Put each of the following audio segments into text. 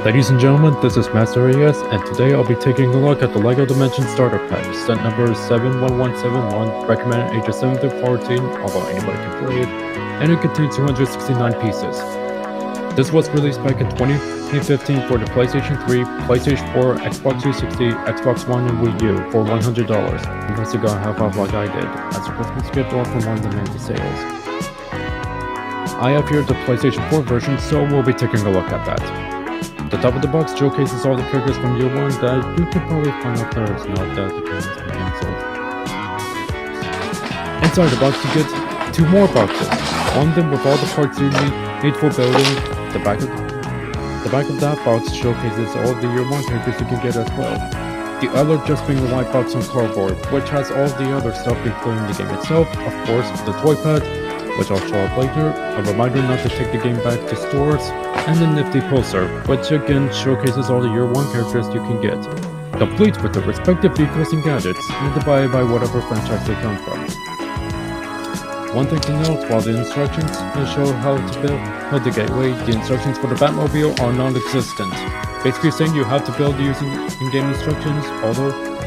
Ladies and gentlemen, this is MasterAS, and today I'll be taking a look at the LEGO Dimensions Starter Pack, set number 71171, recommended ages 7 through 14, although anybody can play it, and it contains 269 pieces. This was released back in 2015 for the PlayStation 3, PlayStation 4, Xbox 360, Xbox One, and Wii U for $100, unless you got half off like I did, as a Christmas gift or from one of the many sales. I have here the PlayStation 4 version, so we'll be taking a look at that. The top of the box showcases all the characters from year 1 that you could probably find out there is not that the game's been cancelled. Inside the box you get 2 more boxes, one of them with all the parts you need for building. The back of that box showcases all of the year 1 characters you can get as well. The other just being a white box on cardboard, which has all the other stuff including the game itself, of course the toy pad, which I'll show up later, a reminder not to take the game back to stores, and a nifty poster, which again showcases all the year 1 characters you can get, complete with the respective vehicles and gadgets, and divided by whatever franchise they come from. One thing to note, while the instructions show how to build the gateway, the instructions for the Batmobile are non-existent, basically saying you have to build using in-game instructions,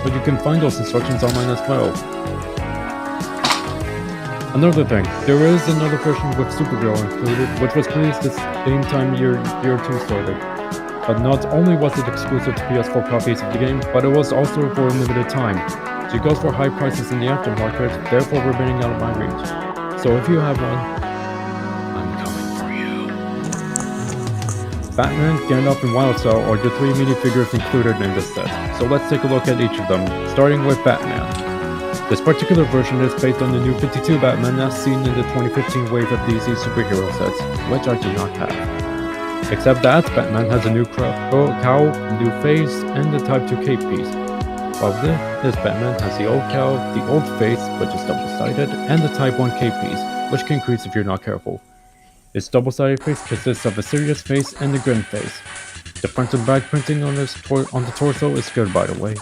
but you can find those instructions online as well. Another thing, there is another version with Supergirl included, which was released the same time year 2 started. But not only was it exclusive to PS4 copies of the game, but it was also for a limited time. So it goes for high prices in the aftermarket, therefore remaining out of my reach. So if you have one, I'm coming for you. Batman, Gandalf, and Wildstar are the 3 minifigures included in this set. So let's take a look at each of them, starting with Batman. This particular version is based on the new 52 Batman as seen in the 2015 wave of DC superhero sets, which I do not have. Except that, Batman has a new cowl, new face, and the Type 2 cape piece. While this Batman has the old cowl, the old face, which is double-sided, and the Type 1 cape piece, which can crease if you're not careful. This double-sided face consists of a serious face and a grin face. The front and back printing on the torso is good, by the way.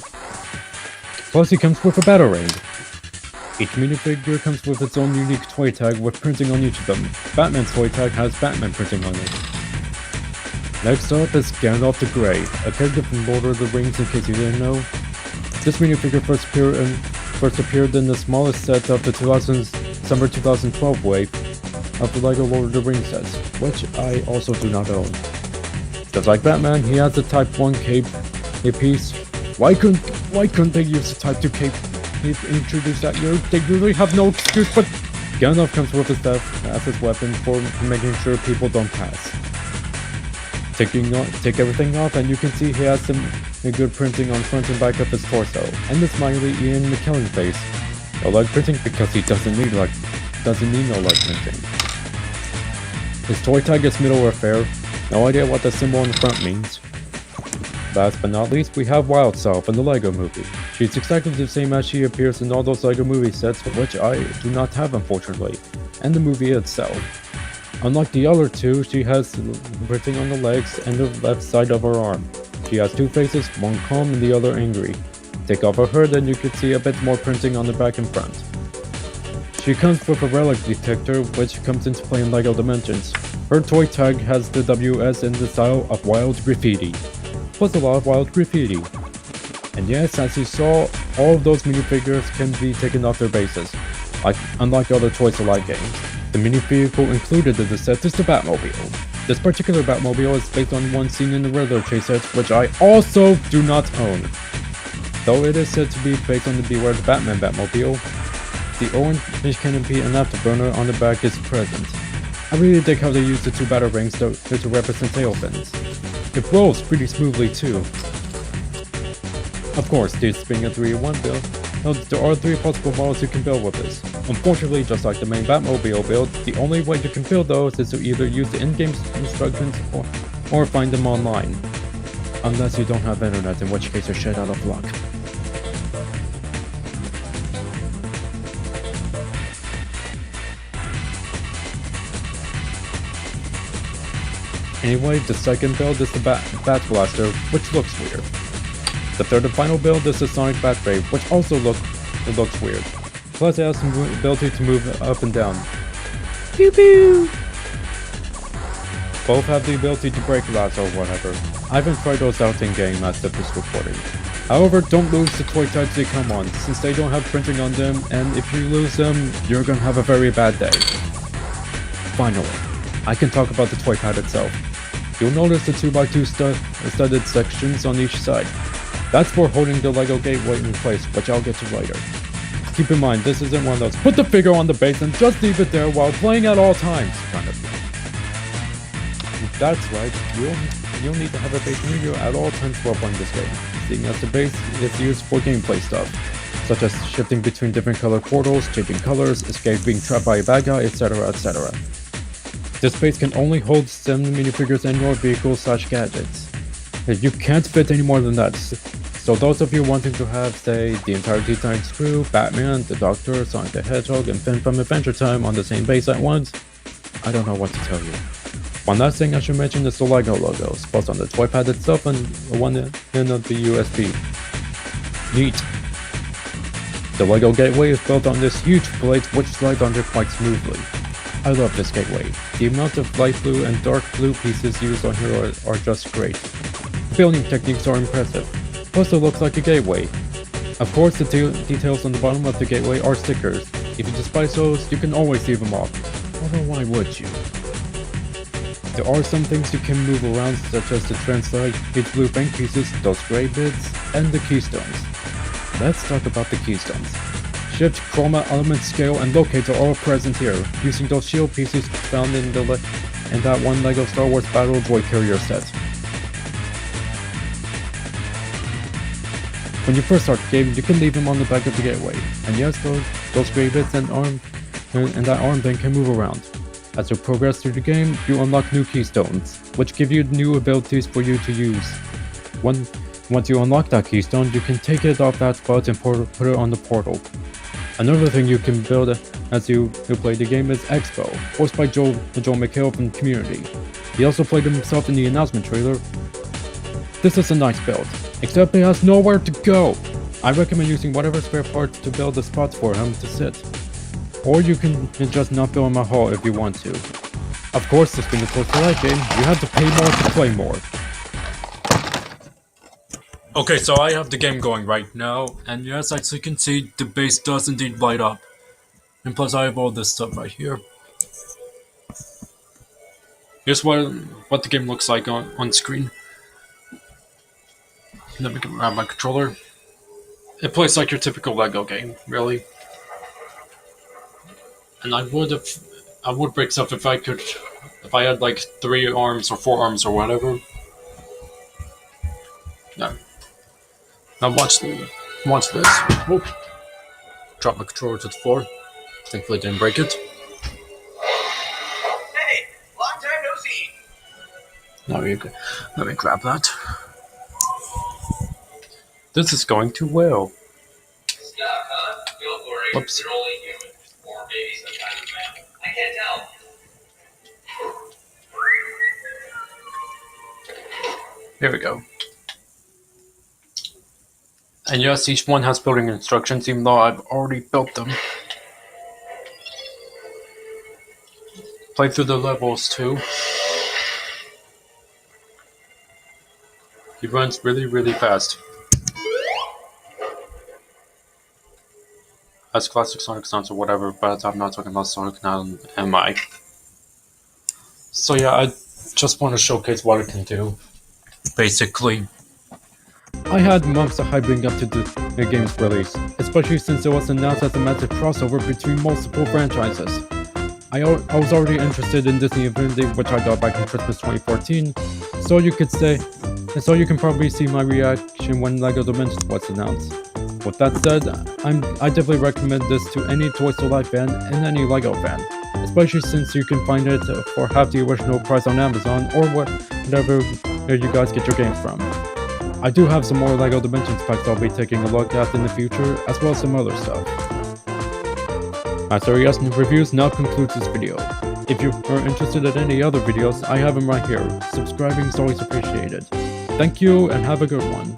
Plus he comes with a Batarang. Each minifigure comes with its own unique toy tag with printing on each of them. Batman's toy tag has Batman printing on it. Next up is Gandalf the Grey, a character from Lord of the Rings in case you didn't know. This minifigure first appeared in the smallest set of the summer 2012 wave of the LEGO Lord of the Rings sets, which I also do not own. Just like Batman, he has the Type 1 cape piece. Why couldn't they use the Type 2 cape introduced that year? They really have no excuse, but Gandalf comes with his staff as his weapon for making sure people don't pass. Take everything off and you can see he has some good printing on front and back of his torso, and the smiley Ian McKellen face. No leg printing because he doesn't need no leg printing. His toy tag is Middle-earth Fair. No idea what the symbol on the front means. Last but not least, we have Wildstar from the LEGO Movie. She's exactly the same as she appears in all those LEGO Movie sets, which I do not have unfortunately, and the movie itself. Unlike the other two, she has printing on the legs and the left side of her arm. She has 2 faces, one calm and the other angry. Take off her hood and you can see a bit more printing on the back and front. She comes with a relic detector, which comes into play in LEGO Dimensions. Her toy tag has the WS in the style of wild graffiti. Plus a lot of wild graffiti. And yes, as you saw, all of those minifigures can be taken off their bases, unlike other Toys to Life games. The mini-vehicle included in the set is the Batmobile. This particular Batmobile is based on one seen in the Riddler chase set, which I also do not own. Though it is said to be based on the Beware the Batman Batmobile, the orange canopy and afterburner on the back is present. I really dig how they use the 2 Batarangs to represent tail fins. It rolls pretty smoothly too. Of course, this being a 3-in-1 build, there are 3 possible models you can build with this. Unfortunately, just like the main Batmobile build, the only way you can build those is to either use the in-game instructions or find them online. Unless you don't have internet, in which case you're shit out of luck. Anyway, the second build is the Bat Blaster, which looks weird. The third and final build is the Sonic Bat Ray, which also looks weird. Plus it has some ability to move up and down. Pew pew! Both have the ability to break glass or whatever. I haven't tried those out in-game as of this recording. However, don't lose the toy types they come on, since they don't have printing on them, and if you lose them, you're gonna have a very bad day. Finally, I can talk about the toy pad itself. You'll notice the 2x2 studded sections on each side. That's for holding the LEGO gateway in place, which I'll get to later. Keep in mind, this isn't one of those put the figure on the base and just leave it there while playing at all times kind of thing. That's right, you'll need to have a base near you at all times while playing this game, seeing as the base is used for gameplay stuff, such as shifting between different color portals, changing colors, escaping trapped by a bad guy, etc, etc. This base can only hold 7 minifigures and your vehicles/gadgets. You can't fit any more than that, so those of you wanting to have, say, the entire Teen Titans crew, Batman, the Doctor, Sonic the Hedgehog, and Finn from Adventure Time on the same base at once, I don't know what to tell you. One last thing I should mention is the LEGO logos, both on the toy pad itself and the one end of the USB. Neat! The LEGO gateway is built on this huge plate which slides under quite smoothly. I love this gateway. The amount of light blue and dark blue pieces used on here are just great. The building techniques are impressive. Plus it looks like a gateway. Of course the details on the bottom of the gateway are stickers. If you despise those, you can always leave them off. Although why would you? There are some things you can move around, such as the translate blue bank pieces, those gray bits, and the keystones. Let's talk about the keystones. Shift, chroma, element, scale, and locate are all present here, using those shield pieces found in that one LEGO Star Wars Battle Droid Carrier set. When you first start the game, you can leave them on the back of the gateway, and yes, those gray bits and that arm thing can move around. As you progress through the game, you unlock new keystones, which give you new abilities for you to use. Once you unlock that keystone, you can take it off that spot and put it on the portal. Another thing you can build as you play the game is Expo, voiced by Joel McHale from Community. He also played himself in the announcement trailer. This is a nice build, except it has nowhere to go. I recommend using whatever spare parts to build the spots for him to sit. Or you can just not build him a hall if you want to. Of course, this being a close to life game, you have to pay more to play more. Okay, so I have the game going right now, and yes, as you can see, the base does indeed light up. And plus I have all this stuff right here. Here's what the game looks like on screen. Let me grab my controller. It plays like your typical LEGO game, really. And I would break stuff if I had like 3 arms or 4 arms or whatever. No. Now watch this. Whoop. Drop my controller to the floor. Thankfully didn't break it. Hey, long time no see. Now let me grab that. This is going too well. Stuck, huh? Don't worry. Whoops. You're only human. Or maybe sometimes man. I can't tell. Here we go. And yes, each one has building instructions, even though I've already built them. Play through the levels too. He runs really, really fast. That's classic Sonic sounds or whatever, but I'm not talking about Sonic now, am I? So yeah, I just want to showcase what it can do, basically. I had months of hyping up to the game's release, especially since it was announced as a massive crossover between multiple franchises. I was already interested in Disney Infinity, which I got back in Christmas 2014, so you can probably see my reaction when LEGO Dimensions was announced. With that said, I definitely recommend this to any Toys to Life fan and any LEGO fan, especially since you can find it for half the original price on Amazon or whatever you guys get your games from. I do have some more LEGO Dimensions packs I'll be taking a look at in the future, as well as some other stuff. MasterAS Reviews now concludes this video. If you are interested in any other videos, I have them right here. Subscribing is always appreciated. Thank you and have a good one.